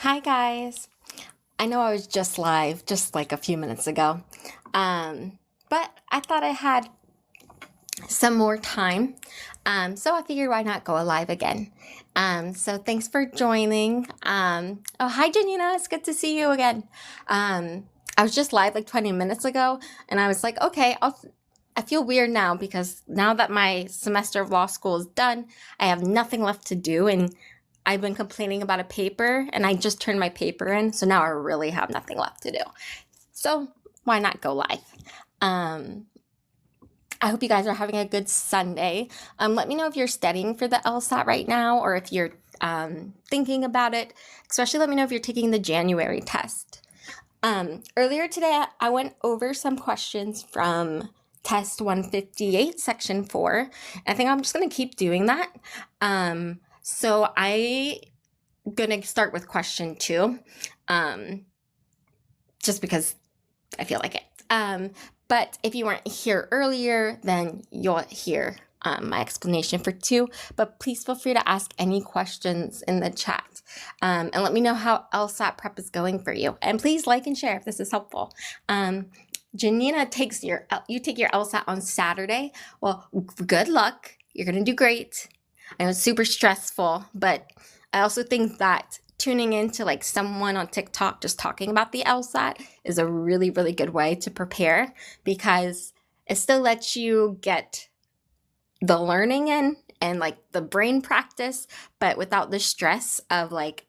Hi guys. I know I was just live just like a few minutes ago. But I thought I had some more time. So I figured why not go live again. So thanks for joining. Oh, hi Janina, it's good to see you again. I was just live like 20 minutes ago and I was like, okay, I feel weird now because now that my semester of law school is done, I have nothing left to do and I've been complaining about a paper and I just turned my paper in, so now I really have nothing left to do. So why not go live? Um, I hope you guys are having a good Sunday. Let me know if you're studying for the LSAT right now or if you're thinking about it. Especially let me know if you're taking the January test. Earlier today, I went over some questions from test 158, section 4. I think I'm just going to keep doing that. So I gonna start with question 2, just because I feel like it. But if you weren't here earlier, then you'll hear my explanation for 2. But please feel free to ask any questions in the chat, and let me know how LSAT prep is going for you. And please like and share if this is helpful. Janina you take your LSAT on Saturday. Well, good luck. You're gonna do great. I know it's super stressful, but I also think that tuning into like someone on TikTok just talking about the LSAT is a really, really good way to prepare because it still lets you get the learning in and like the brain practice, but without the stress of like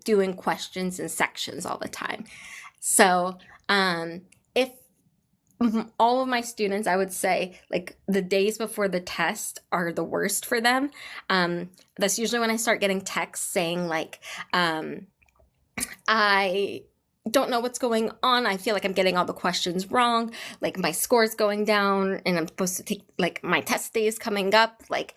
doing questions and sections all the time. So if all of my students, I would say, like the days before the test are the worst for them. That's usually when I start getting texts saying like, I don't know what's going on. I feel like I'm getting all the questions wrong. Like my score's going down and I'm supposed to take like my test day is coming up. Like,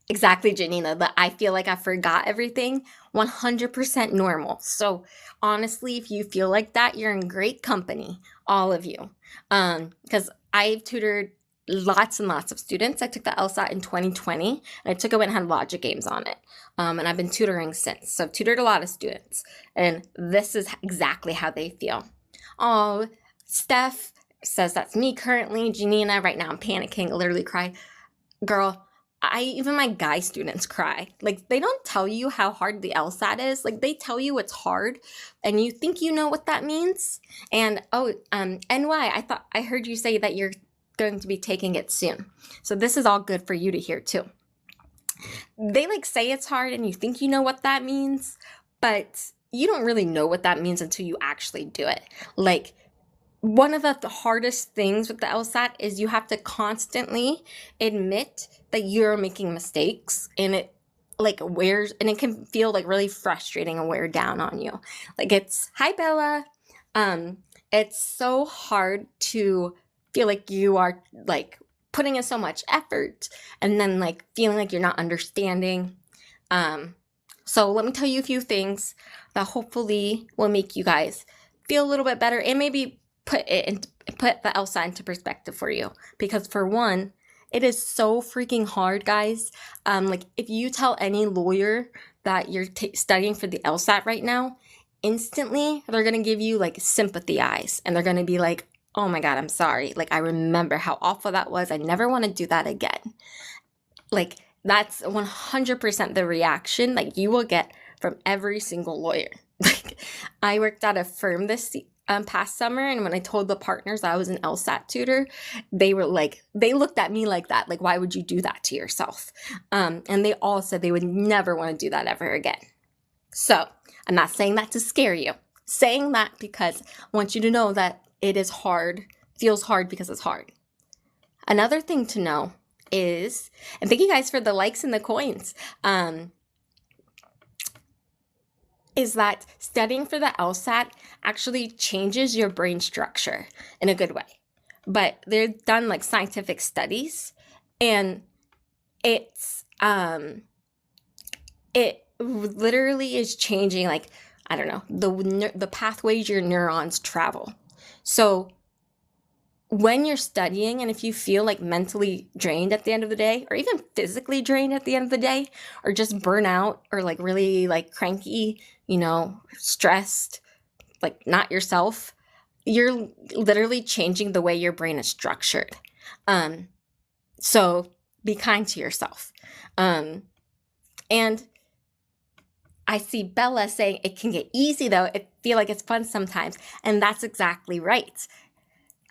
exactly, Janina, that I feel like I forgot everything. 100% normal. So honestly, if you feel like that, you're in great company, all of you. Because I've tutored lots and lots of students. I took the LSAT in 2020 and I took it when it had logic games on it. And I've been tutoring since. So I've tutored a lot of students. And this is exactly how they feel. Oh, Steph says that's me currently. Janina, right now I'm panicking, I literally cried. Girl, even my guy students cry. Like they don't tell you how hard the LSAT is. Like they tell you it's hard, and you think you know what that means. And NY, I heard you say that you're going to be taking it soon. So this is all good for you to hear too. They like say it's hard, and you think you know what that means, but you don't really know what that means until you actually do it. Like one of the hardest things with the LSAT is you have to constantly admit that you're making mistakes, and it can feel like really frustrating and wear down on you. Like hi Bella. It's so hard to feel like you are like putting in so much effort and then like feeling like you're not understanding. So let me tell you a few things that hopefully will make you guys feel a little bit better and maybe put the LSAT into perspective for you. Because for one, it is so freaking hard, guys. Like if you tell any lawyer that you're studying for the LSAT right now, instantly they're gonna give you like sympathy eyes, and they're gonna be like, "Oh my God, I'm sorry. Like I remember how awful that was. I never want to do that again." Like that's 100% the reaction that you will get from every single lawyer. Like I worked at a firm this past summer, and when I told the partners I was an LSAT tutor, they looked at me like that. Like, why would you do that to yourself? And they all said they would never want to do that ever again. So I'm not saying that to scare you. Saying that because I want you to know that it is hard, feels hard because it's hard. Another thing to know is, and thank you guys for the likes and the coins, is that studying for the LSAT actually changes your brain structure in a good way. But they're done like scientific studies, and it's it literally is changing, like, I don't know, the pathways your neurons travel. So when you're studying, and if you feel like mentally drained at the end of the day, or even physically drained at the end of the day, or just burn out, or like really like cranky, stressed, like not yourself, you're literally changing the way your brain is structured. So be kind to yourself. And I see Bella saying it can get easy though. I feel like it's fun sometimes. And that's exactly right.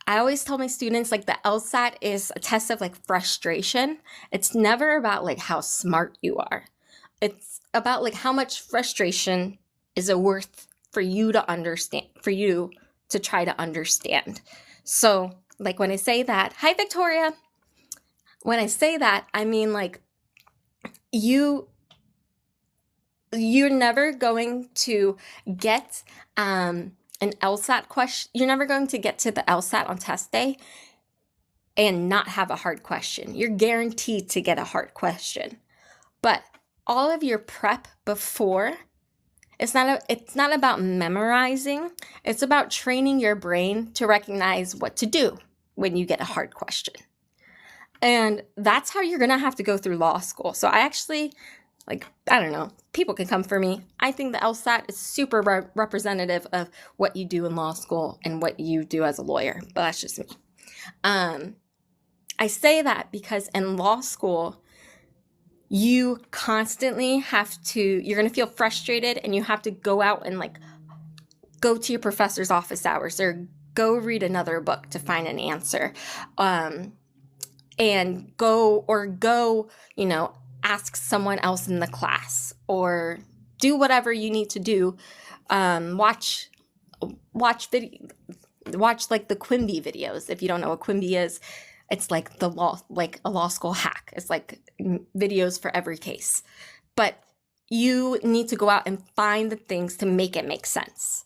I always tell my students like the LSAT is a test of like frustration. It's never about like how smart you are. It's about like how much frustration is it worth for you to understand, for you to try to understand. So like when I say that, hi Victoria. When I say that, I mean like you're never going to get an LSAT question. You're never going to get to the LSAT on test day and not have a hard question. You're guaranteed to get a hard question. But all of your prep before, it's not about memorizing. It's about training your brain to recognize what to do when you get a hard question. And that's how you're going to have to go through law school. So I actually, I don't know, people can come for me. I think the LSAT is super representative of what you do in law school and what you do as a lawyer. But that's just me. I say that because in law school, you constantly you're going to feel frustrated and you have to go out and go to your professor's office hours or go read another book to find an answer. And go, ask someone else in the class or do whatever you need to do. Watch like the Quimby videos. If you don't know what Quimby is, it's like a law school hack. It's like videos for every case. But you need to go out and find the things to make it make sense.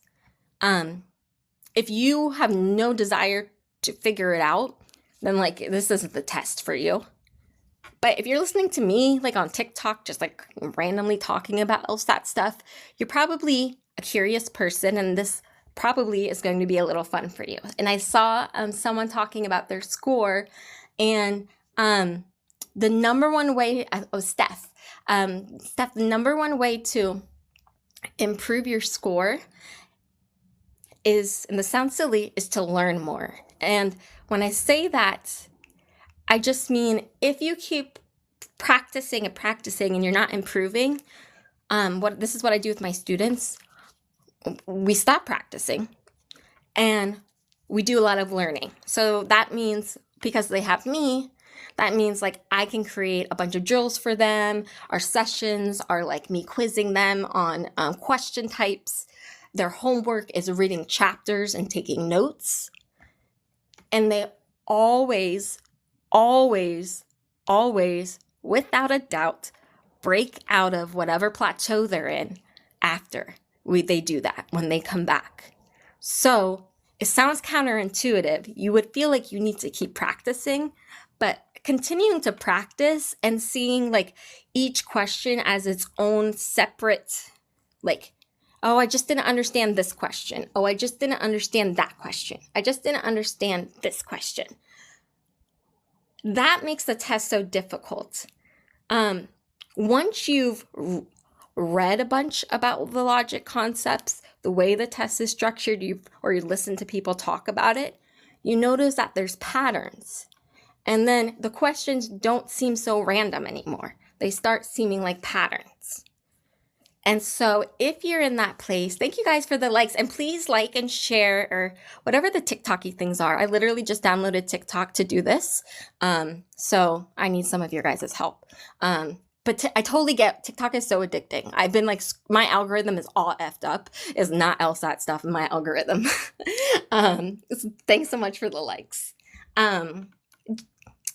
If you have no desire to figure it out, then this isn't the test for you. But if you're listening to me on TikTok, just randomly talking about LSAT stuff, you're probably a curious person, and this probably is going to be a little fun for you. And I saw someone talking about their score, and the number one way, Steph, the number one way to improve your score is, and this sounds silly, is to learn more. And when I say that, I just mean if you keep practicing and you're not improving, this is what I do with my students. We stop practicing and we do a lot of learning. So that means because they have me, that means I can create a bunch of drills for them. Our sessions are me quizzing them on question types. Their homework is reading chapters and taking notes. And they always, without a doubt, break out of whatever plateau they're in after they do that, when they come back. So it sounds counterintuitive. You would feel like you need to keep practicing, but continuing to practice and seeing each question as its own separate, oh, I just didn't understand this question. Oh, I just didn't understand that question. I just didn't understand this question. That makes the test so difficult. Once you've read a bunch about the logic concepts, the way the test is structured, or you listen to people talk about it, you notice that there's patterns. And then the questions don't seem so random anymore. They start seeming like patterns. And so if you're in that place, thank you guys for the likes, and please like and share or whatever the TikTok-y things are. I literally just downloaded TikTok to do this. So I need some of your guys' help. But I totally get TikTok is so addicting. I've been my algorithm is all effed up. It's not LSAT stuff in my algorithm. Thanks so much for the likes.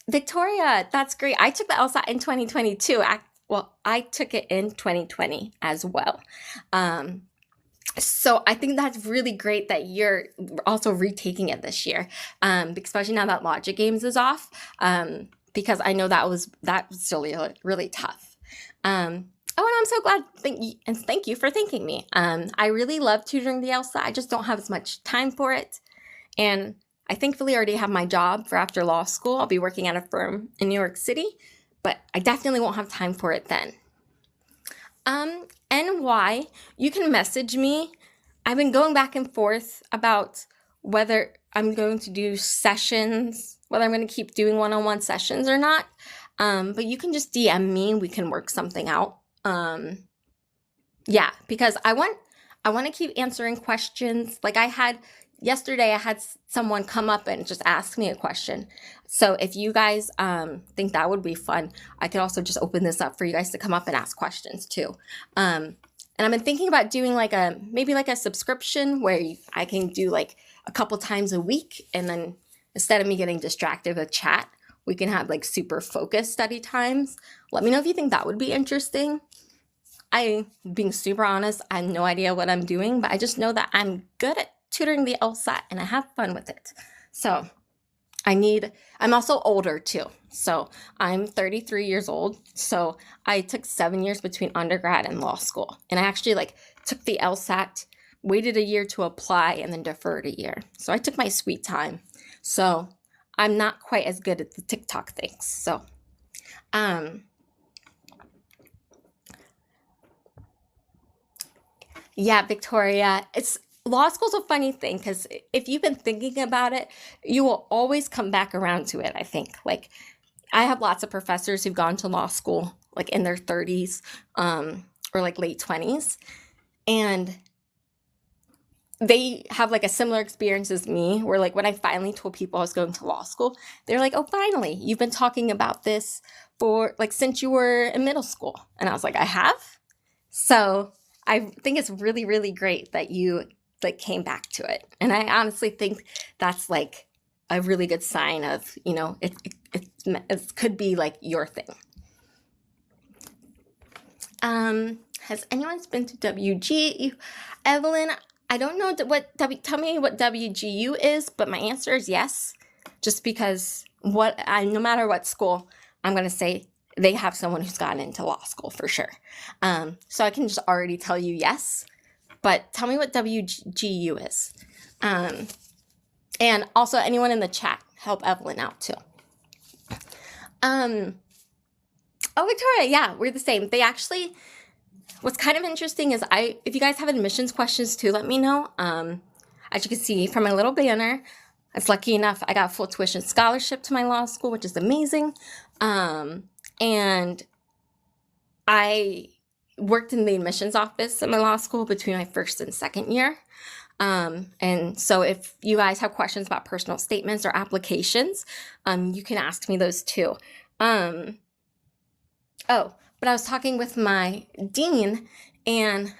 Victoria, that's great. I took the LSAT in 2022. I took it in 2020 as well. So I think that's really great that you're also retaking it this year, especially now that Logic Games is off, because I know that was still really tough. And I'm so glad. Thank you for thanking me. I really love tutoring the LSAT. I just don't have as much time for it. And I thankfully already have my job for after law school. I'll be working at a firm in New York City, but I definitely won't have time for it then. And why? You can message me. I've been going back and forth about whether I'm going to do sessions, whether I'm going to keep doing one-on-one sessions or not. But you can just DM me. We can work something out. Yeah, because I want to keep answering questions. Like yesterday, I had someone come up and just ask me a question. So if you guys think that would be fun, I could also just open this up for you guys to come up and ask questions too. And I've been thinking about doing maybe a subscription where I can do like a couple times a week, and then instead of me getting distracted with chat, we can have like super focused study times. Let me know if you think that would be interesting. Being super honest, I have no idea what I'm doing, but I just know that I'm good at tutoring the LSAT and I have fun with it. So I'm also older too. So I'm 33 years old. So I took 7 years between undergrad and law school. And I actually took the LSAT, waited a year to apply, and then deferred a year. So I took my sweet time. So I'm not quite as good at the TikTok things. So, yeah, Victoria, law school's a funny thing because if you've been thinking about it, you will always come back around to it, I think. Like, I have lots of professors who've gone to law school like in their 30s or like late 20s, and they have like a similar experience as me where like when I finally told people I was going to law school, they're like, oh, finally, you've been talking about this for like since you were in middle school. And I was like, I have? So I think it's really, really great that you like came back to it. And I honestly think that's like a really good sign of, it could be like your thing. Has anyone been to WG? Evelyn, I don't know tell me what WGU is, but my answer is yes. Just because no matter what school, I'm going to say they have someone who's gotten into law school for sure. So I can just already tell you yes, but tell me what WGU is. And also anyone in the chat, help Evelyn out too. Oh, Victoria, yeah, we're the same. They actually, what's kind of interesting is if you guys have admissions questions too, let me know. As you can see from my little banner, I was lucky enough, I got a full tuition scholarship to my law school, which is amazing. And I worked in the admissions office at my law school between my first and second year. And so if you guys have questions about personal statements or applications, you can ask me those too. But I was talking with my dean, and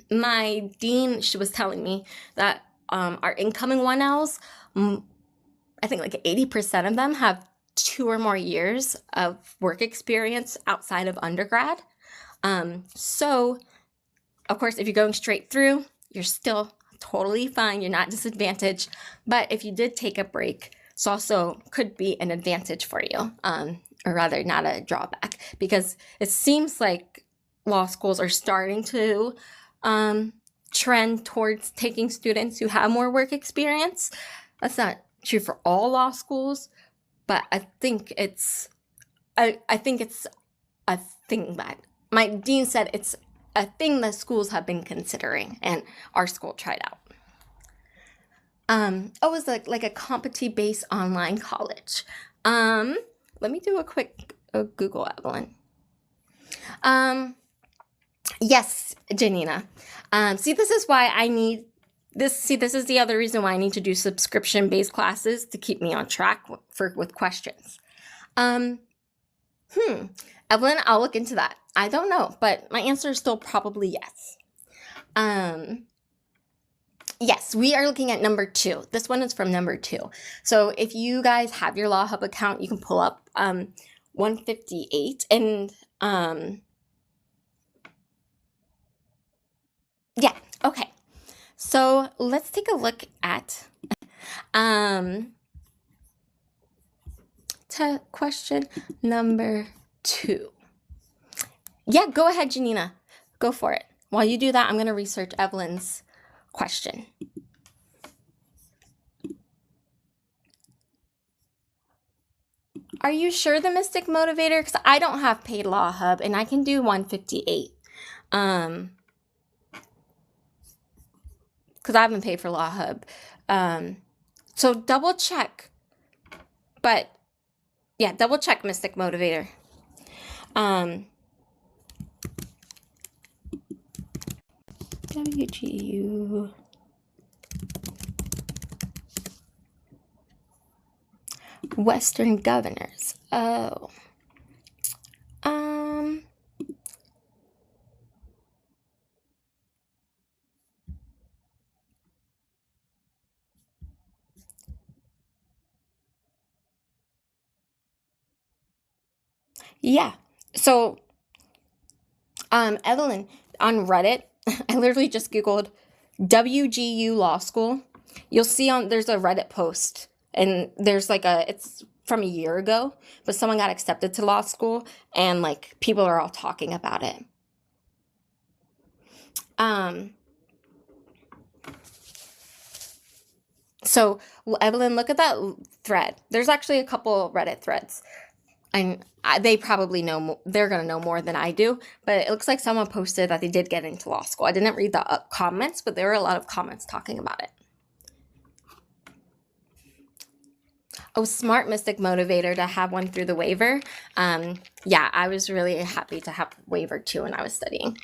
my dean, she was telling me that our incoming 1Ls, I think like 80% of them have 2 or more years of work experience outside of undergrad. So, of course, if you're going straight through, you're still totally fine. You're not disadvantaged. But if you did take a break, it's also could be an advantage for you, or rather not a drawback, because it seems like law schools are starting to trend towards taking students who have more work experience. That's not true for all law schools, but I think it's a thing that my dean said it's a thing that schools have been considering, and our school tried out. It was like a competency-based online college. Let me do a quick Google, Evelyn. Yes, Janina. See, this is why I need this. See, this is the other reason why I need to do subscription-based classes to keep me on track with questions. Evelyn, I'll look into that. I don't know, but my answer is still probably yes. Yes, we are looking at number 2. This one is from number 2. So if you guys have your Law Hub account, you can pull up 158 and yeah, okay. So let's take a look at to question number 2. Yeah, go ahead, Janina. Go for it. While you do that, I'm going to research Evelyn's question. Are you sure the Mystic Motivator? Because I don't have paid Law Hub, and I can do 158. Because I haven't paid for Law Hub. So double check. But yeah, double check Mystic Motivator. WGU. Western Governors. Oh. Yeah. So, Evelyn, on Reddit, I literally just Googled WGU Law School. You'll see there's a Reddit post, and there's it's from a year ago, but someone got accepted to law school, and people are all talking about it. So Evelyn, look at that thread. There's actually a couple Reddit threads. And they probably know more, they're going to know more than I do, but it looks like someone posted that they did get into law school. I didn't read the comments, but there were a lot of comments talking about it. Oh, smart Mystic Motivator to have one through the waiver. Yeah, I was really happy to have waiver too when I was studying.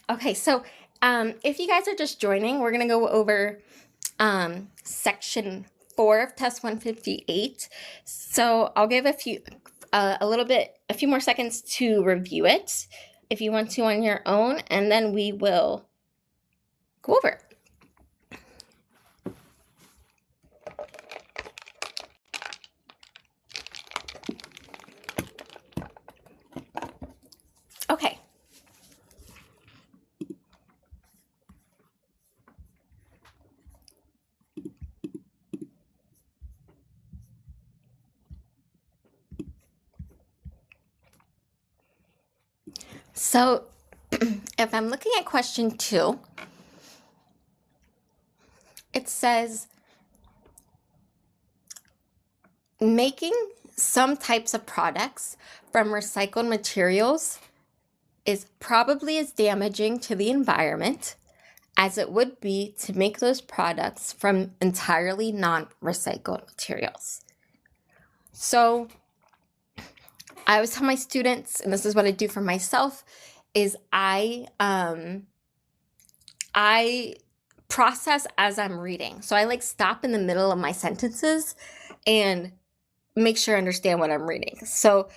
Okay, so if you guys are just joining, we're going to go over section 4 of test 158. So I'll give a few more seconds to review it if you want to on your own, and then we will go over it. Okay. So if I'm looking at question 2, it says making some types of products from recycled materials is probably as damaging to the environment as it would be to make those products from entirely non-recycled materials. So I always tell my students, and this is what I do for myself, is I process as I'm reading. So I stop in the middle of my sentences and make sure I understand what I'm reading. So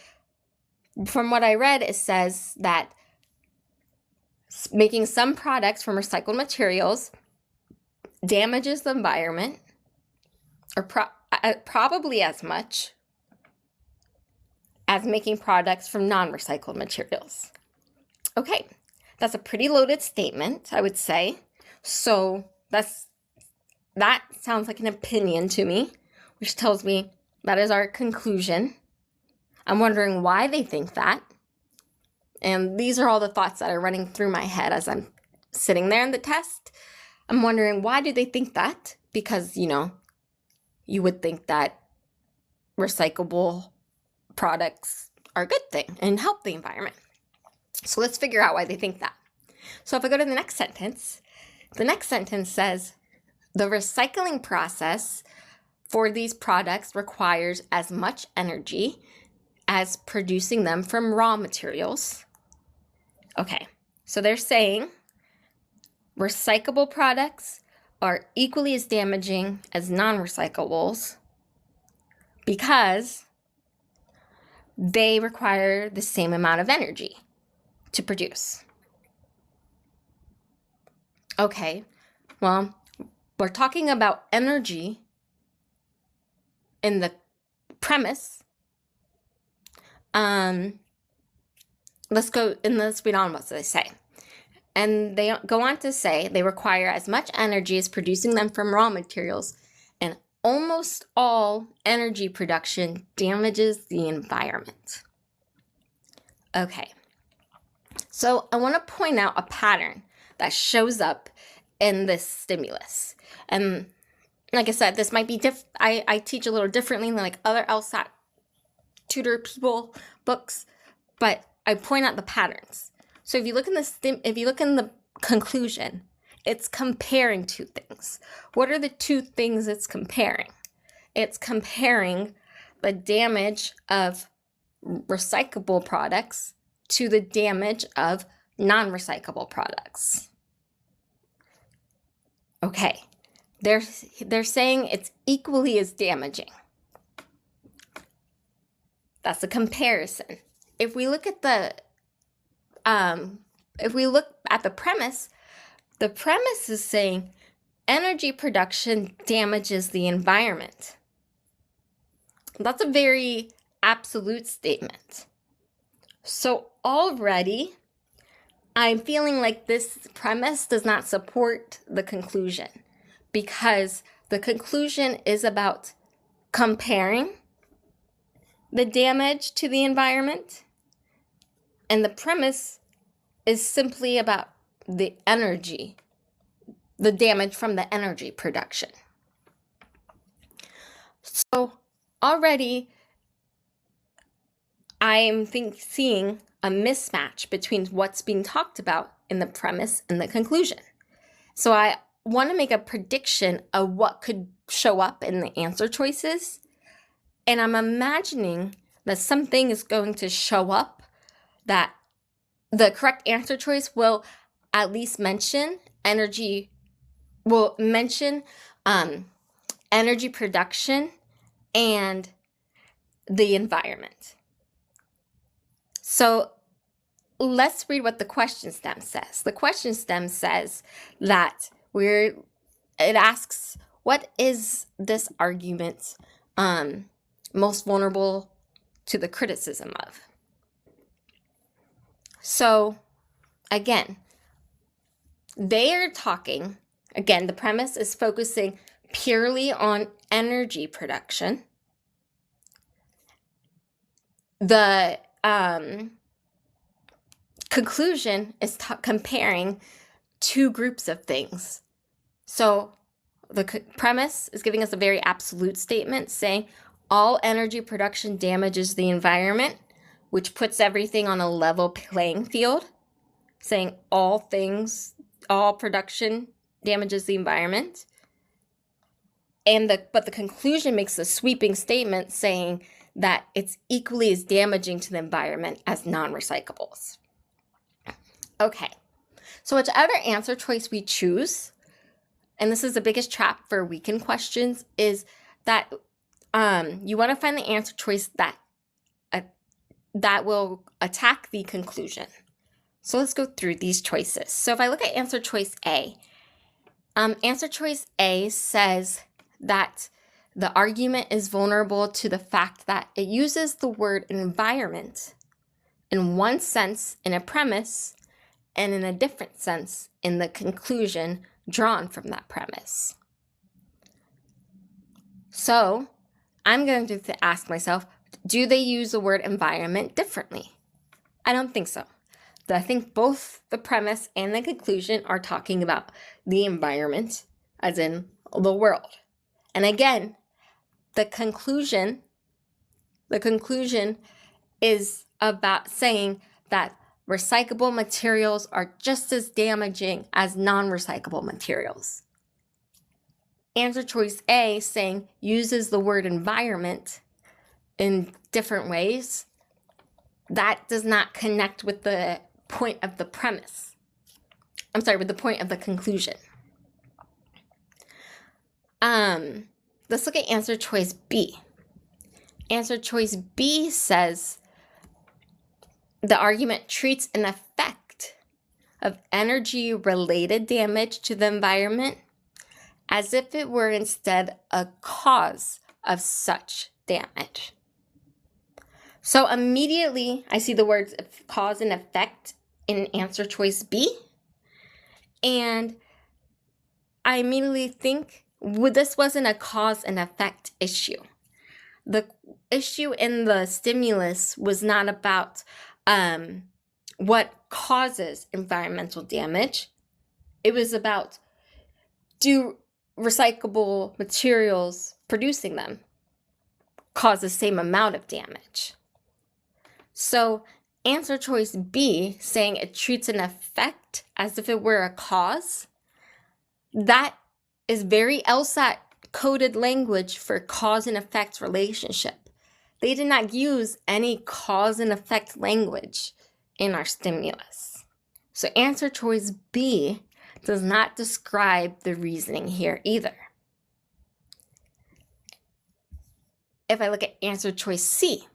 from what I read, it says that making some products from recycled materials damages the environment, or probably as much as making products from non-recycled materials. Okay, that's a pretty loaded statement, I would say. So that sounds like an opinion to me, which tells me that is our conclusion. I'm wondering why they think that. And these are all the thoughts that are running through my head as I'm sitting there in the test. I'm wondering, why do they think that? Because, you would think that recyclable products are a good thing and help the environment. So let's figure out why they think that. So if I go to the next sentence says, the recycling process for these products requires as much energy as producing them from raw materials. Okay, so they're saying recyclable products are equally as damaging as non-recyclables because they require the same amount of energy to produce. Okay, well, we're talking about energy in the premise. Let's read on what they say. And they go on to say they require as much energy as producing them from raw materials, and almost all energy production damages the environment. Okay, so I want to point out a pattern that shows up in this stimulus. And like I said, this might be I teach a little differently than like other LSAT tutor people books, but I point out the patterns. So if you look in the conclusion, it's comparing two things. What are the two things it's comparing? It's comparing the damage of recyclable products to the damage of non-recyclable products. Okay, they're saying it's equally as damaging. That's a comparison. If we look at the premise is saying energy production damages the environment. That's a very absolute statement. So already, I'm feeling like this premise does not support the conclusion, because the conclusion is about comparing the damage to the environment, and the premise is simply about the energy, the damage from the energy production. So already I'm seeing a mismatch between what's being talked about in the premise and the conclusion. So I want to make a prediction of what could show up in the answer choices. And I'm imagining that something is going to show up that the correct answer choice will at least mention energy production and the environment. So let's read what the question stem says. The question stem says that it asks, what is this argument most vulnerable to the criticism of? So again, they are talking, again, the premise is focusing purely on energy production. The conclusion is comparing two groups of things. So the premise is giving us a very absolute statement saying all energy production damages the environment, which puts everything on a level playing field, saying all production damages the environment. But the conclusion makes a sweeping statement saying that it's equally as damaging to the environment as non-recyclables. Okay, so whichever answer choice we choose, and this is the biggest trap for weekend questions, is that you want to find the answer choice that will attack the conclusion. So let's go through these choices. So if I look at answer choice A says that the argument is vulnerable to the fact that it uses the word environment in one sense in a premise and in a different sense in the conclusion drawn from that premise. So I'm going to ask myself, do they use the word environment differently? I don't think so. I think both the premise and the conclusion are talking about the environment, as in the world. And again, the conclusion is about saying that recyclable materials are just as damaging as non-recyclable materials. Answer choice A saying uses the word environment in different ways. That does not connect with the point of the premise. With the point of the conclusion. Let's look at answer choice B. Answer choice B says the argument treats an effect of energy-related damage to the environment as if it were instead a cause of such damage. So immediately I see the words cause and effect in answer choice B, and I immediately think, this wasn't a cause and effect issue. The issue in the stimulus was not about what causes environmental damage. It was about, do recyclable materials producing them cause the same amount of damage? So answer choice B, saying it treats an effect as if it were a cause, that is very LSAT coded language for cause and effect relationship. They did not use any cause and effect language in our stimulus. So answer choice B does not describe the reasoning here either. If I look at answer choice C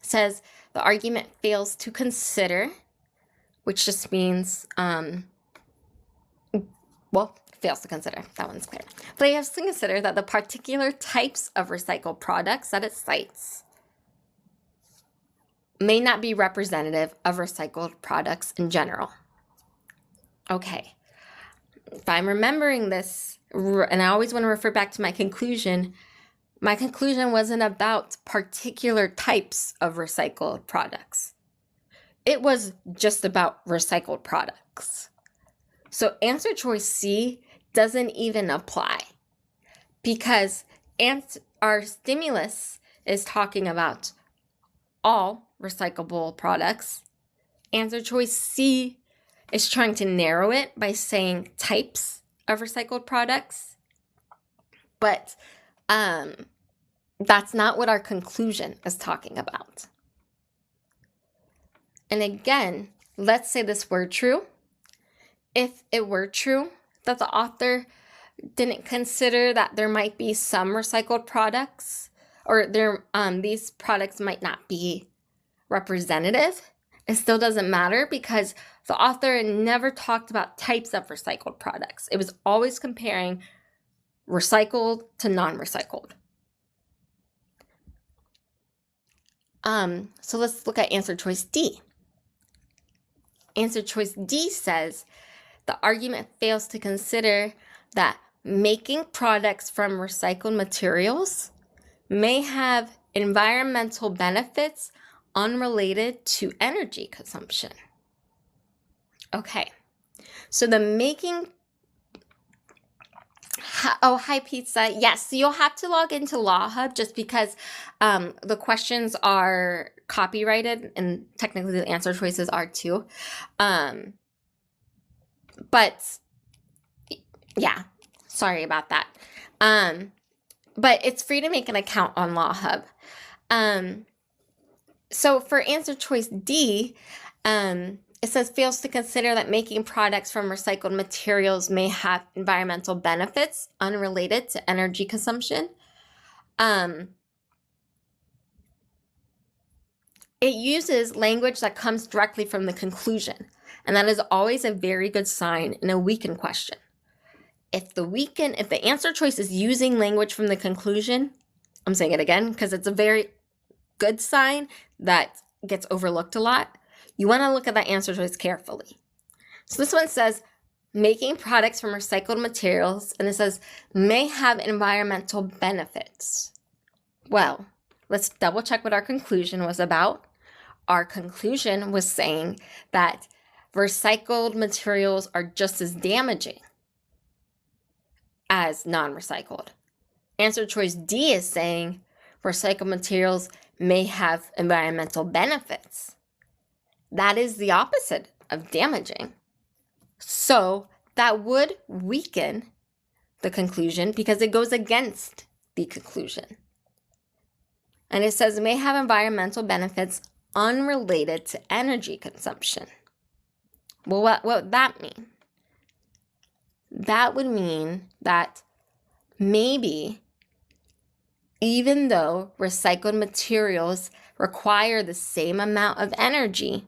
says the argument fails to consider, which just means, fails to consider, that one's clear. Fails to consider that the particular types of recycled products that it cites may not be representative of recycled products in general. Okay, if I'm remembering this, and I always want to refer back to my conclusion wasn't about particular types of recycled products. It was just about recycled products. So answer choice C doesn't even apply because our stimulus is talking about all recyclable products. Answer choice C is trying to narrow it by saying types of recycled products. But that's not what our conclusion is talking about. And again, let's say this were true. If it were true that the author didn't consider that there might be some recycled products, or these products might not be representative, it still doesn't matter because the author never talked about types of recycled products. It was always comparing recycled to non-recycled. So let's look at answer choice D. Answer choice D says the argument fails to consider that making products from recycled materials may have environmental benefits unrelated to energy consumption. Okay, so the making... Oh, hi, Pizza. Yes, so you'll have to log into Law Hub just because the questions are copyrighted and technically the answer choices are too. But yeah, sorry about that. But it's free to make an account on Law Hub. So for answer choice D, it says fails to consider that making products from recycled materials may have environmental benefits unrelated to energy consumption. It uses language that comes directly from the conclusion, and that is always a very good sign in a weaken question. If the answer choice is using language from the conclusion, I'm saying it again because it's a very good sign that gets overlooked a lot. You want to look at that answer choice carefully. So this one says, making products from recycled materials, and it says, may have environmental benefits. Well, let's double check what our conclusion was about. Our conclusion was saying that recycled materials are just as damaging as non-recycled. Answer choice D is saying recycled materials may have environmental benefits. That is the opposite of damaging. So that would weaken the conclusion because it goes against the conclusion. And it says it may have environmental benefits unrelated to energy consumption. Well, what would that mean? That would mean that maybe even though recycled materials require the same amount of energy,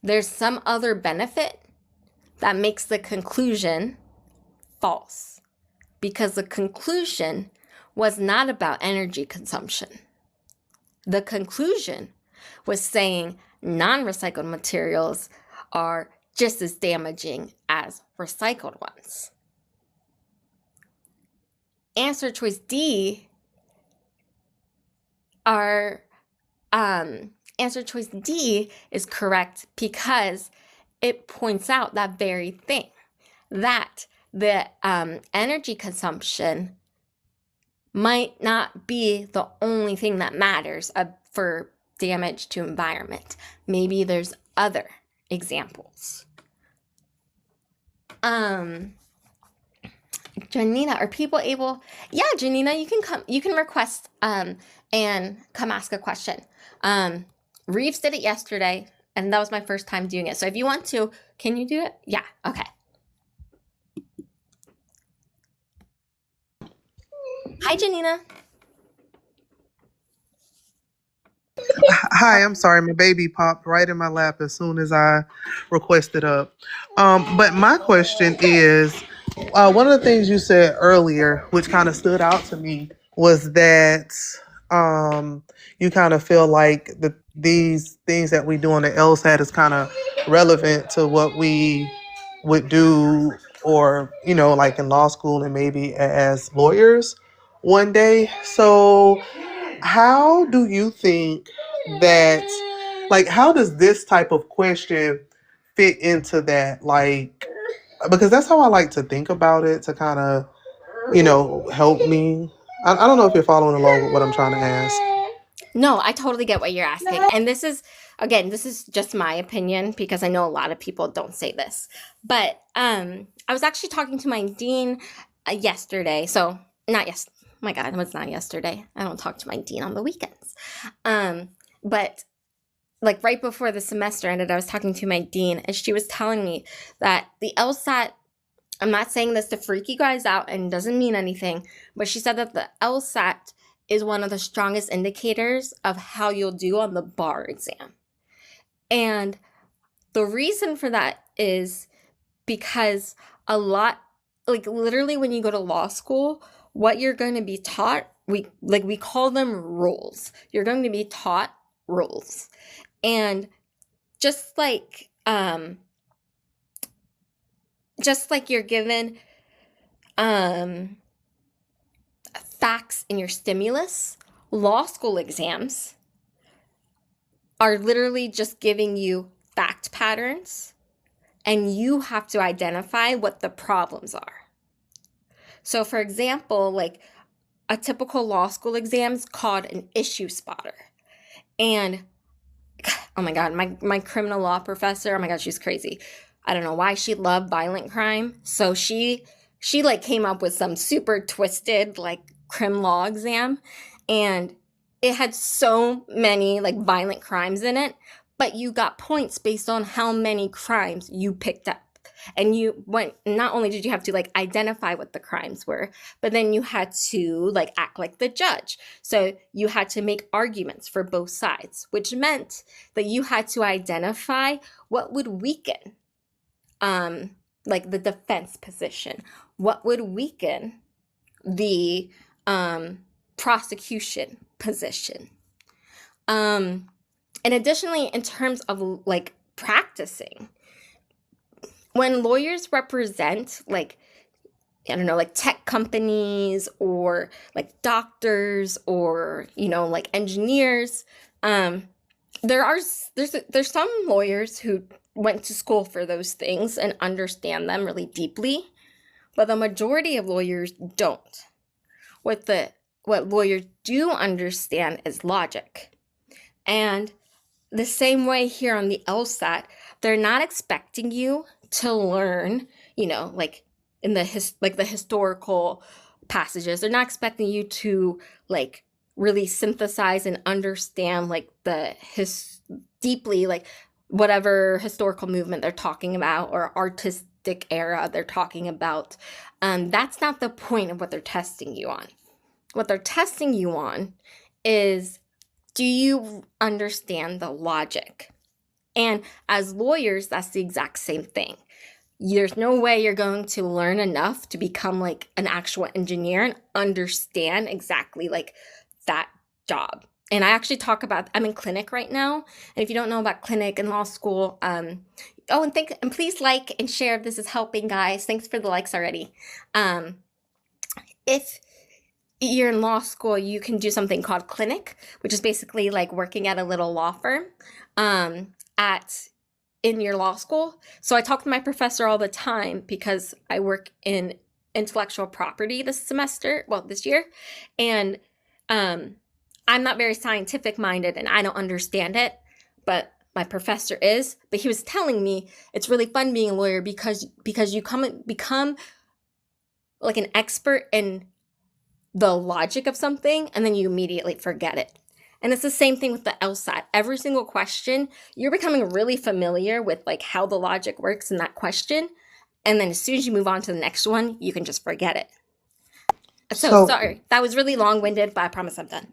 there's some other benefit that makes the conclusion false because the conclusion was not about energy consumption. The conclusion was saying non-recycled materials are just as damaging as recycled ones. Answer choice D answer choice D is correct because it points out that very thing, that the energy consumption might not be the only thing that matters for damage to environment. Maybe there's other examples. Janina, are people able? Yeah, Janina, you can come. You can request and come ask a question. Reeves did it yesterday, and that was my first time doing it. So if you want to, can you do it? Yeah. Okay. Hi, Janina. Hi, I'm sorry, my baby popped right in my lap as soon as I requested up. But my question is, one of the things you said earlier, which kind of stood out to me, was that you kind of feel like these things that we do on the LSAT is kind of relevant to what we would do, or like in law school and maybe as lawyers one day. So how do you think that, like, how does this type of question fit into that? Like, because that's how I like to think about it, to kind of, help me. I don't know if you're following along with what I'm trying to ask. No, I totally get what you're asking. And this is, again, this is just my opinion because I know a lot of people don't say this. But I was actually talking to my dean yesterday. So, not yes. My God, it was not yesterday. I don't talk to my dean on the weekends. But like right before the semester ended, I was talking to my dean, and she was telling me that the LSAT, I'm not saying this to freak you guys out and doesn't mean anything, but she said that the LSAT is one of the strongest indicators of how you'll do on the bar exam. And the reason for that is because a lot, like literally when you go to law school, what you're going to be taught, we call them rules. You're going to be taught rules. And just like you're given facts in your stimulus, law school exams are literally just giving you fact patterns, and you have to identify what the problems are. So for example, like a typical law school exam is called an issue spotter. And oh my God, my criminal law professor, oh my God, she's crazy. I don't know why she loved violent crime. So she like came up with some super twisted like crim law exam, and it had so many like violent crimes in it, but you got points based on how many crimes you picked up. And you went, not only did you have to like identify what the crimes were, but then you had to like act like the judge. So you had to make arguments for both sides, which meant that you had to identify what would weaken like the defense position, what would weaken the prosecution position. And additionally, in terms of like practicing, when lawyers represent like, I don't know, like tech companies or like doctors or, like engineers, there's some lawyers who went to school for those things and understand them really deeply, but the majority of lawyers don't. What lawyers do understand is logic. And the same way here on the LSAT, they're not expecting you to learn, like in the historical passages. They're not expecting you to like really synthesize and understand like deeply like whatever historical movement they're talking about or artistic era they're talking about. That's not the point of what they're testing you on. What they're testing you on is, do you understand the logic? And as lawyers, that's the exact same thing. There's no way you're going to learn enough to become like an actual engineer and understand exactly like that job. And I actually talk about, I'm in clinic right now. And if you don't know about clinic and law school, and please like and share if this is helping, guys. Thanks for the likes already. If you're in law school, you can do something called clinic, which is basically like working at a little law firm. in your law school. So I talk to my professor all the time because I work in intellectual property this year. And I'm not very scientific minded and I don't understand it, but my professor is. But he was telling me it's really fun being a lawyer because you become like an expert in the logic of something and then you immediately forget it. And it's the same thing with the LSAT. Every single question, you're becoming really familiar with like how the logic works in that question. And then as soon as you move on to the next one, you can just forget it. So So sorry, that was really long-winded, but I promise I'm done.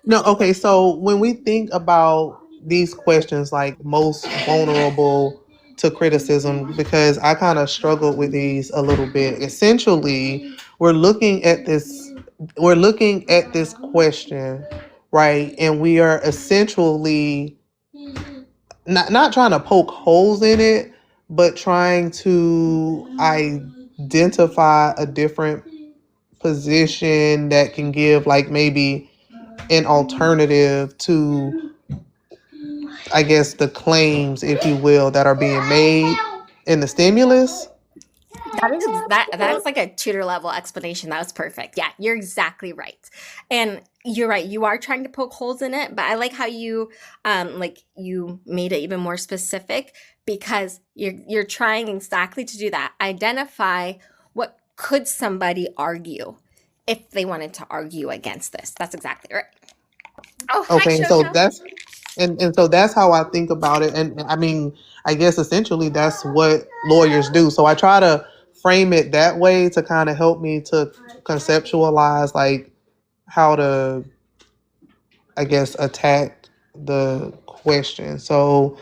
no, okay. So when we think about these questions, like most vulnerable to criticism, because I kind of struggled with these a little bit. Essentially, we're looking at this. We're looking at this question, right? And we are essentially not trying to poke holes in it, but trying to identify a different position that can give like maybe an alternative to, I guess, the claims, if you will, that are being made in the stimulus. That is like a tutor level explanation. That was perfect. Yeah, you're exactly right. And you're right. You are trying to poke holes in it, but I like how you made it even more specific because you're trying exactly to do that. Identify what could somebody argue if they wanted to argue against this. That's exactly right. Oh, hi, Okay, and so Shosha. that's and so that's how I think about it. And I mean, I guess essentially that's what lawyers do. So I try to frame it that way to kind of help me to conceptualize like how to, I guess, attack the question. So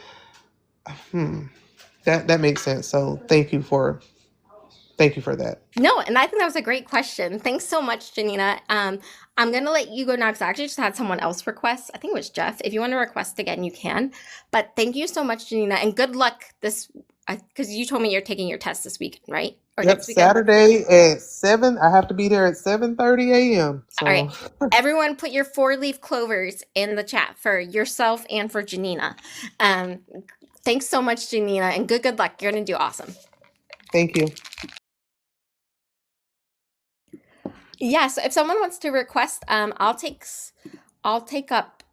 hmm, that makes sense. So thank you for that. No, and I think that was a great question. Thanks so much, Janina. I'm going to let you go now because I actually just had someone else request. I think it was Jeff. If you want to request again, you can. But thank you so much, Janina, and good luck because you told me you're taking your test this weekend, right? Or Yep, next weekend? Saturday at 7. I have to be there at 7:30 a.m. All So right. Everyone put your 4-leaf clovers in the chat for yourself and for Janina. Um, thanks so much, Janina, and good luck. You're going to do awesome. thank you. Yeah, so if someone wants to request, I'll take up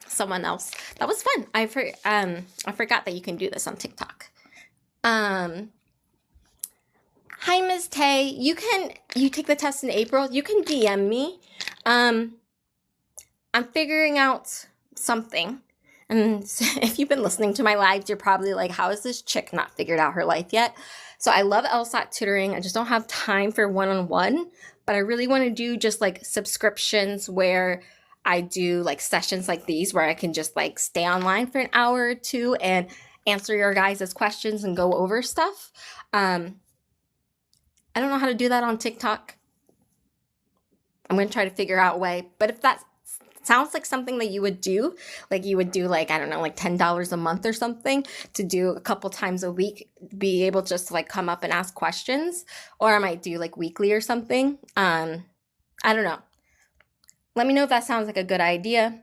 someone else. That was fun. I forgot that you can do this on TikTok. Hi, Ms. Tay. You take the test in April. You can DM me. I'm figuring out something. And if you've been listening to my lives, you're probably like, how is this chick not figured out her life yet? So I love LSAT tutoring. I just don't have time for one-on-one, but I really want to do just like subscriptions where I do like sessions like these where I can just like stay online for an hour or two and answer your guys' questions and go over stuff. I don't know how to do that on TikTok. I'm going to try to figure out a way, but if that sounds like something that you would do, like I don't know, like $10 a month or something to do a couple times a week, be able just to like come up and ask questions, or I might do like weekly or something. I don't know. Let me know if that sounds like a good idea.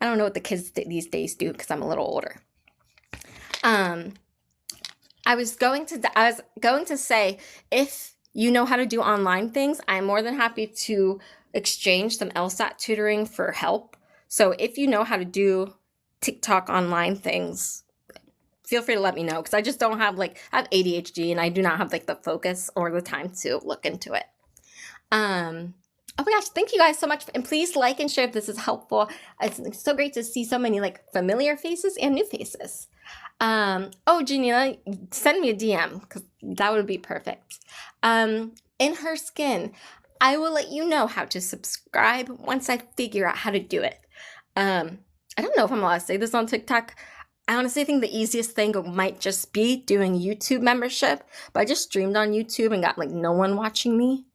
I don't know what the kids these days do because I'm a little older. I was going to say, if you know how to do online things, I'm more than happy to exchange some LSAT tutoring for help. So if you know how to do TikTok online things, feel free to let me know because I just don't have I have ADHD and I do not have like the focus or the time to look into it. Oh my gosh, thank you guys so much. And please like and share if this is helpful. It's so great to see so many like familiar faces and new faces. Oh, Janina, send me a DM because that would be perfect. In her skin, I will let you know how to subscribe once I figure out how to do it. I don't know if I'm allowed to say this on TikTok. I honestly think the easiest thing might just be doing YouTube membership, but I just streamed on YouTube and got like no one watching me.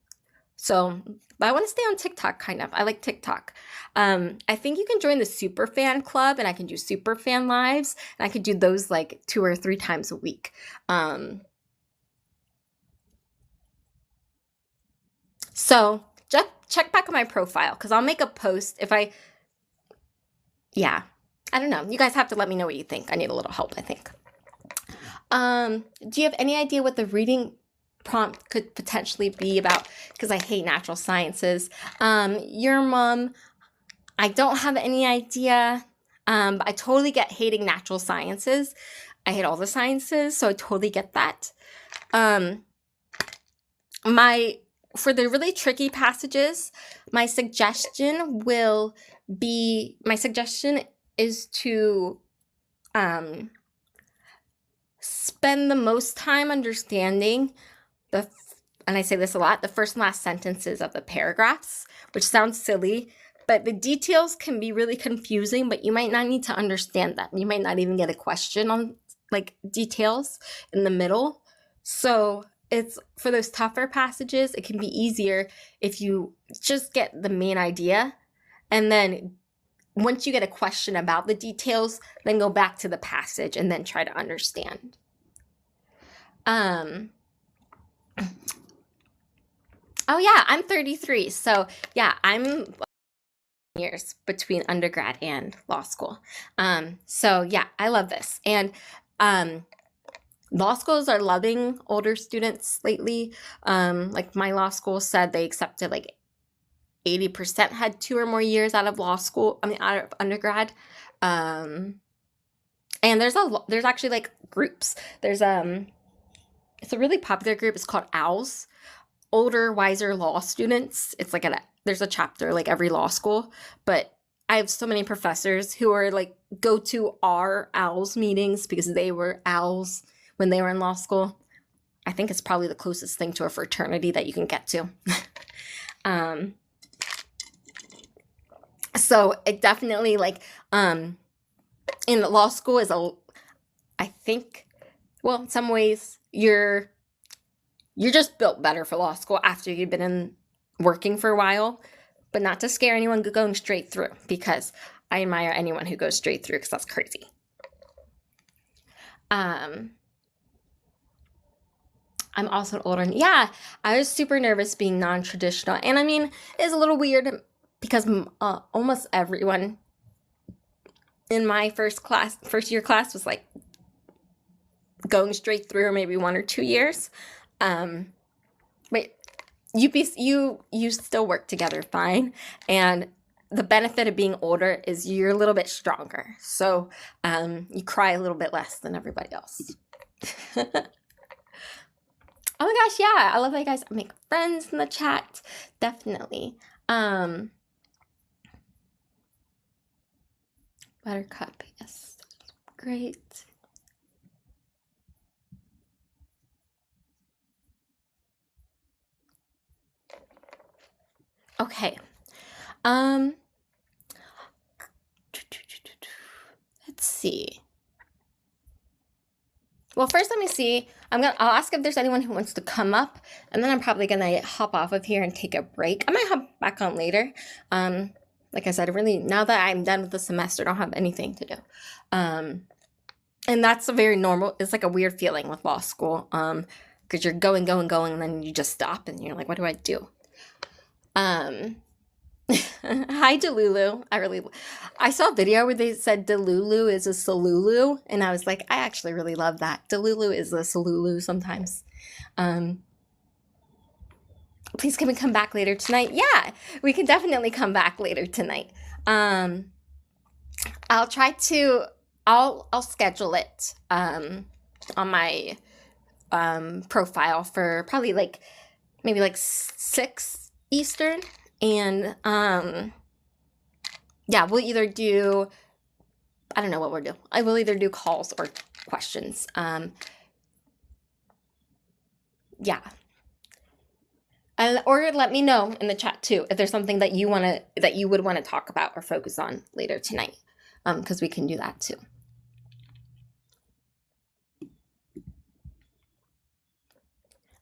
So, but I want to stay on TikTok kind of. I like TikTok. I think you can join the super fan club and I can do super fan lives and I could do those like 2 or 3 times a week. So just check back on my profile because I'll make a post yeah, I don't know. You guys have to let me know what you think. I need a little help, I think. Do you have any idea what the reading prompt could potentially be about? Because I hate natural sciences. Your mom, I don't have any idea. But I totally get hating natural sciences. I hate all the sciences, so I totally get that. Um, my for the really tricky passages, my suggestion is to um, spend the most time understanding and I say this a lot, the first and last sentences of the paragraphs, which sounds silly, but the details can be really confusing, but you might not need to understand that. You might not even get a question on like details in the middle. So it's for those tougher passages, it can be easier if you just get the main idea, and then once you get a question about the details, then go back to the passage and then try to understand. Oh yeah, I'm 33. So yeah, I'm years between undergrad and law school. So yeah, I love this. And law schools are loving older students lately. Like my law school said they accepted like 80% had 2 or more years out of law school, out of undergrad. And there's actually like groups. It's a really popular group. It's called OWLS, Older Wiser Law Students. It's like there's a chapter like every law school, but I have so many professors who are like go to our OWLS meetings because they were OWLS when they were in law school. I think it's probably the closest thing to a fraternity that you can get to. So it definitely like in law school I think, well, in some ways you're just built better for law school after you've been in working for a while, but not to scare anyone going straight through, because I admire anyone who goes straight through because that's crazy. I'm also older. Yeah, I was super nervous being non-traditional. And I mean, it's a little weird because almost everyone in my first year class was like going straight through, or maybe 1 or 2 years. But you still work together fine. And the benefit of being older is you're a little bit stronger. So you cry a little bit less than everybody else. Oh my gosh, yeah. I love that you guys make friends in the chat. Definitely. Buttercup, yes. Great. Okay. Let's see. Well, first let me see. I'll ask if there's anyone who wants to come up, and then I'm probably gonna hop off of here and take a break. I might hop back on later. Like I said, really, now that I'm done with the semester, I don't have anything to do. And that's a very normal, it's like a weird feeling with law school. Because you're going, and then you just stop and you're like, what do I do? Hi, Delulu. I saw a video where they said Delulu is a Salulu, and I was like, I actually really love that. Delulu is a Salulu sometimes. Please can we come back later tonight? Yeah, we can definitely come back later tonight. I'll schedule it on my profile for probably maybe 6 Eastern. And yeah, we'll either do, I don't know what we'll do. I will either do calls or questions. Yeah. Or let me know in the chat too if there's something that you would want to talk about or focus on later tonight, because we can do that too.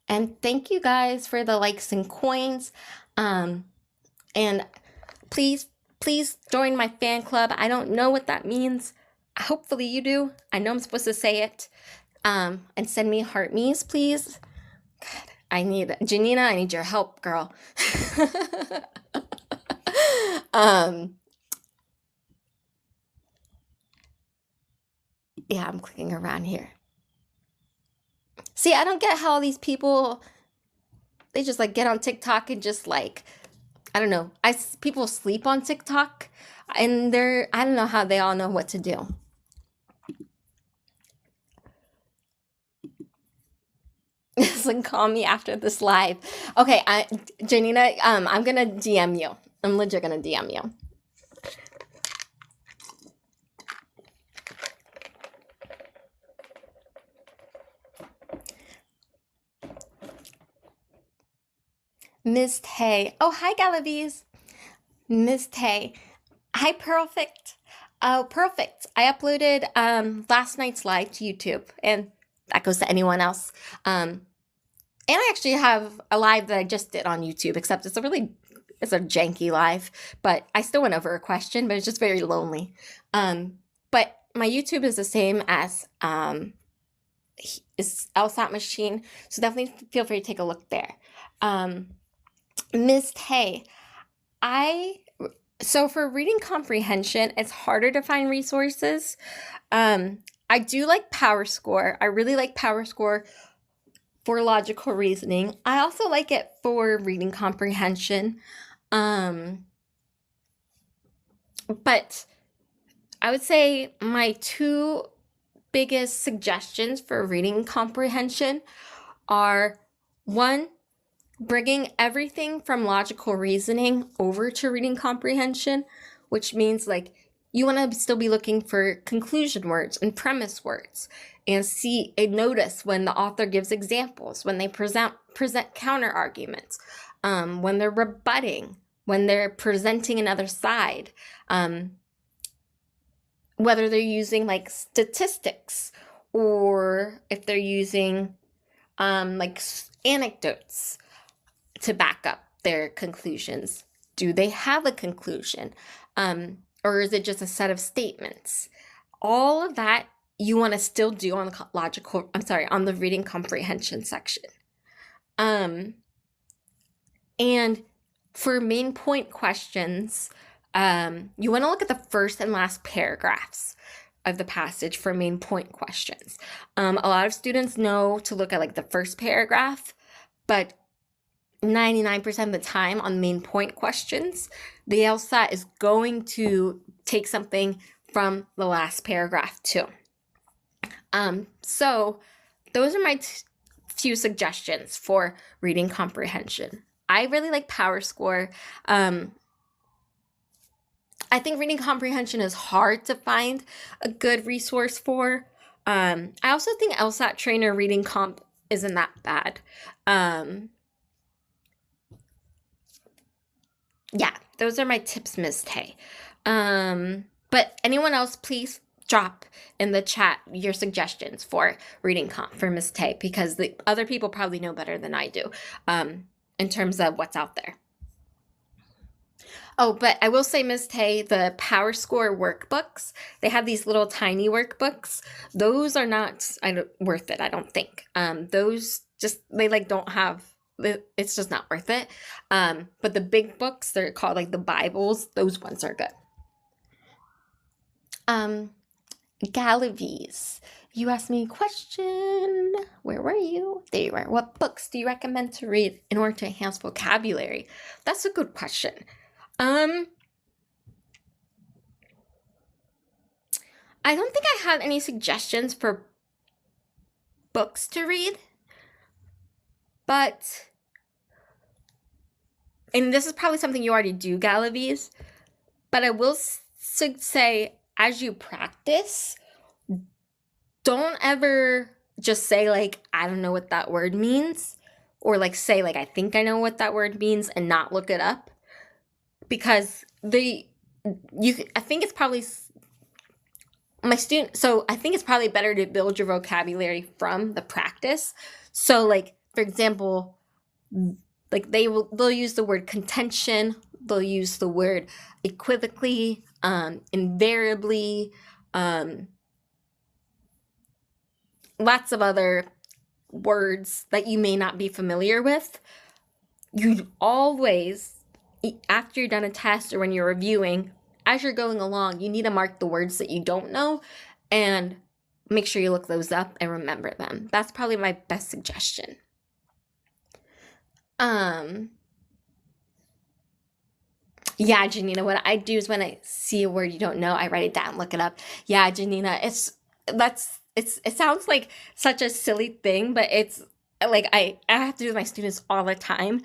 And thank you guys for the likes and coins. And please join my fan club. I don't know what that means. Hopefully you do. I know I'm supposed to say it. And send me heart me's, please. God, Janina, I need your help, girl. Yeah, I'm clicking around here. See, I don't get how all these people, they just like get on TikTok and just like, I don't know. People sleep on TikTok and I don't know how they all know what to do. It's like, call me after this live. Okay, Janina, I'm gonna DM you. I'm legit gonna DM you. Miss Tay. Oh, hi, Galavies. Miss Tay. Hi, Perfect. Oh, perfect. I uploaded last night's live to YouTube, and that goes to anyone else. And I actually have a live that I just did on YouTube, except it's a janky live, but I still went over a question, but it's just very lonely. But my YouTube is the same as is LSAT machine, so definitely feel free to take a look there. Miss Tay, so for reading comprehension, it's harder to find resources. I do like PowerScore. I really like PowerScore for logical reasoning. I also like it for reading comprehension. But I would say my two biggest suggestions for reading comprehension are, one, bringing everything from logical reasoning over to reading comprehension, which means like you want to still be looking for conclusion words and premise words, and see and notice when the author gives examples, when they present counter arguments, when they're rebutting, when they're presenting another side, whether they're using like statistics or if they're using like anecdotes to back up their conclusions. Do they have a conclusion? Or is it just a set of statements? All of that you want to still do on the on the reading comprehension section. And for main point questions, you want to look at the first and last paragraphs of the passage for main point questions. A lot of students know to look at like the first paragraph, but 99% of the time on main point questions, the LSAT is going to take something from the last paragraph too. So those are my few suggestions for reading comprehension. I really like PowerScore. I think reading comprehension is hard to find a good resource for. I also think LSAT Trainer reading comp isn't that bad. Yeah, those are my tips, Miss Tay. But anyone else, please drop in the chat your suggestions for reading comp for Miss Tay, because the other people probably know better than I do in terms of what's out there. Oh, but I will say, Miss Tay, the PowerScore workbooks, they have these little tiny workbooks. Those are not worth it, I don't think. Those just, they like don't have, it's just not worth it. But the big books, they're called like the Bibles, those ones are good. Galavies, you asked me a question. Where were you? There you are. What books do you recommend to read in order to enhance vocabulary? That's a good question. I don't think I have any suggestions for books to read, but, and this is probably something you already do, Galavies, but I will say, as you practice, don't ever just say like, I don't know what that word means, or like say like, I think I know what that word means, and not look it up, because I think it's probably so I think it's probably better to build your vocabulary from the practice. So like, for example, like they'll use the word contention, they'll use the word equivocally, invariably, lots of other words that you may not be familiar with. You always, after you're done a test or when you're reviewing, as you're going along, you need to mark the words that you don't know and make sure you look those up and remember them. That's probably my best suggestion. Yeah, Janina, what I do is when I see a word you don't know, I write it down, look it up. Yeah, Janina, it sounds like such a silly thing, but it's like I have to do with my students all the time,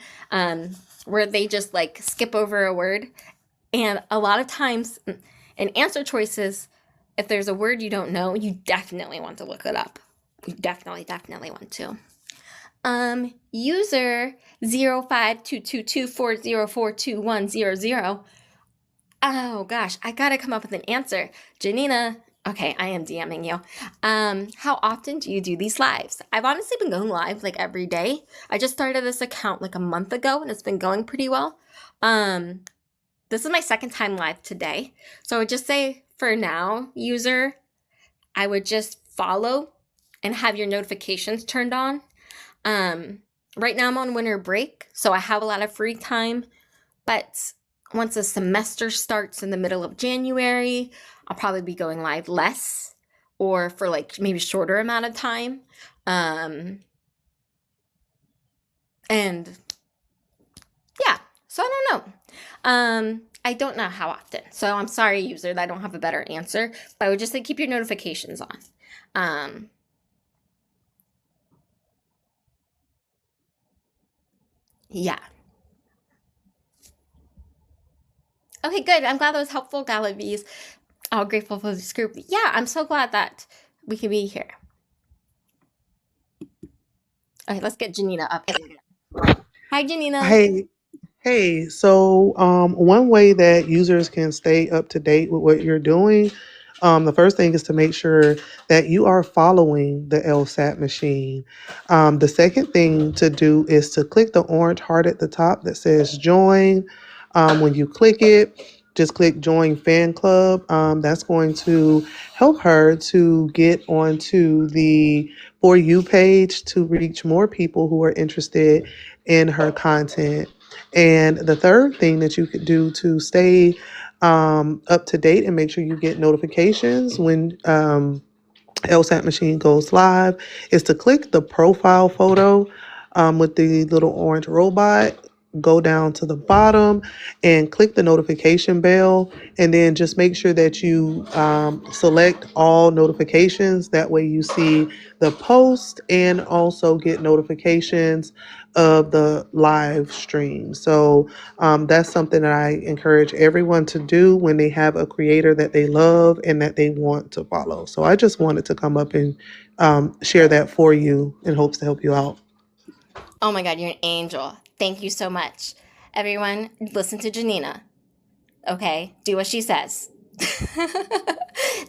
where they just like skip over a word. And a lot of times in answer choices, if there's a word you don't know, you definitely want to look it up. You definitely want to. User 052224042100. Oh gosh, I gotta come up with an answer. Janina, okay, I am DMing you. How often do you do these lives? I've honestly been going live like every day. I just started this account like a month ago and it's been going pretty well. This is my second time live today. So I would just say for now, user, I would just follow and have your notifications turned on. Right now I'm on winter break, so I have a lot of free time, but once the semester starts in the middle of January, I'll probably be going live less or for like maybe shorter amount of time. And yeah, so I don't know. I don't know how often. So I'm sorry, user, that I don't have a better answer, but I would just say keep your notifications on. Yeah. Okay, good. I'm glad that was helpful, Galavies. Oh, grateful for this group. Yeah, I'm so glad that we can be here. Okay, let's get Janina up. Hi, Janina. Hey, so one way that users can stay up to date with what you're doing, the first thing is to make sure that you are following the LSAT machine. The second thing to do is to click the orange heart at the top that says join. When you click it, just click join fan club. That's going to help her to get onto the For You page to reach more people who are interested in her content. And the third thing that you could do to stay up to date and make sure you get notifications when LSAT machine goes live is to click the profile photo with the little orange robot. Go down to the bottom and click the notification bell, and then just make sure that you select all notifications. That way, you see the post and also get notifications of the live stream. So, that's something that I encourage everyone to do when they have a creator that they love and that they want to follow. So I just wanted to come up and share that for you in hopes to help you out. Oh my God, you're an angel. Thank you so much. Everyone, listen to Janina. Okay, do what she says.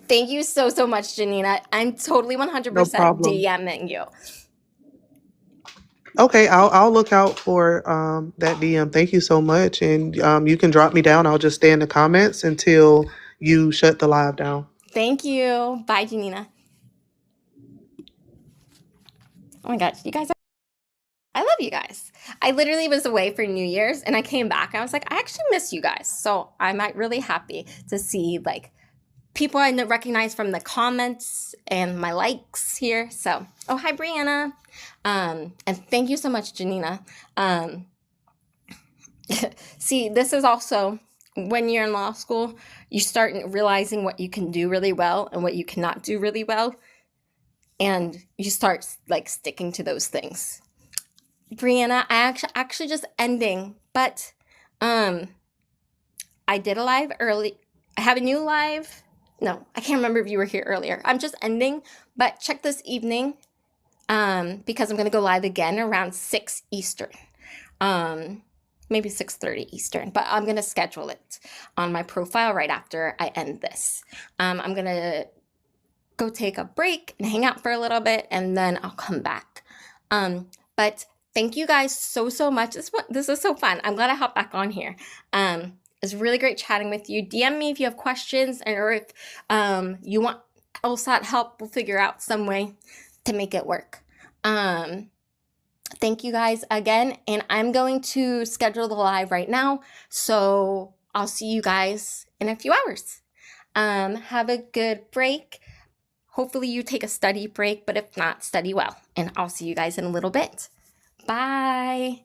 Thank you so much, Janina. I'm totally No 100% problem. DMing you. Okay, I'll look out for that DM. Thank you so much, and you can drop me down. I'll just stay in the comments until you shut the live down. Thank you. Bye, Janina. Oh my gosh, you guys I love you guys. I literally was away for New Year's and I came back. I was like, I actually miss you guys. So I'm like really happy to see like people I recognize from the comments and my likes here. So, oh, hi, Brianna. And thank you so much, Janina. See, this is also when you're in law school, you start realizing what you can do really well and what you cannot do really well. And you start like sticking to those things. Brianna, I actually just ending, but I did a live early. I have a new live. No, I can't remember if you were here earlier. I'm just ending, but check this evening because I'm gonna go live again around 6 Eastern. Maybe 6:30 Eastern, but I'm gonna schedule it on my profile right after I end this. I'm gonna go take a break and hang out for a little bit, and then I'll come back. But thank you guys so much. This is so fun. I'm glad I hopped back on here. It's really great chatting with you. DM me if you have questions or if you want LSAT help. We'll figure out some way to make it work. Thank you guys again. And I'm going to schedule the live right now. So I'll see you guys in a few hours. Have a good break. Hopefully you take a study break, but if not, study well. And I'll see you guys in a little bit. Bye.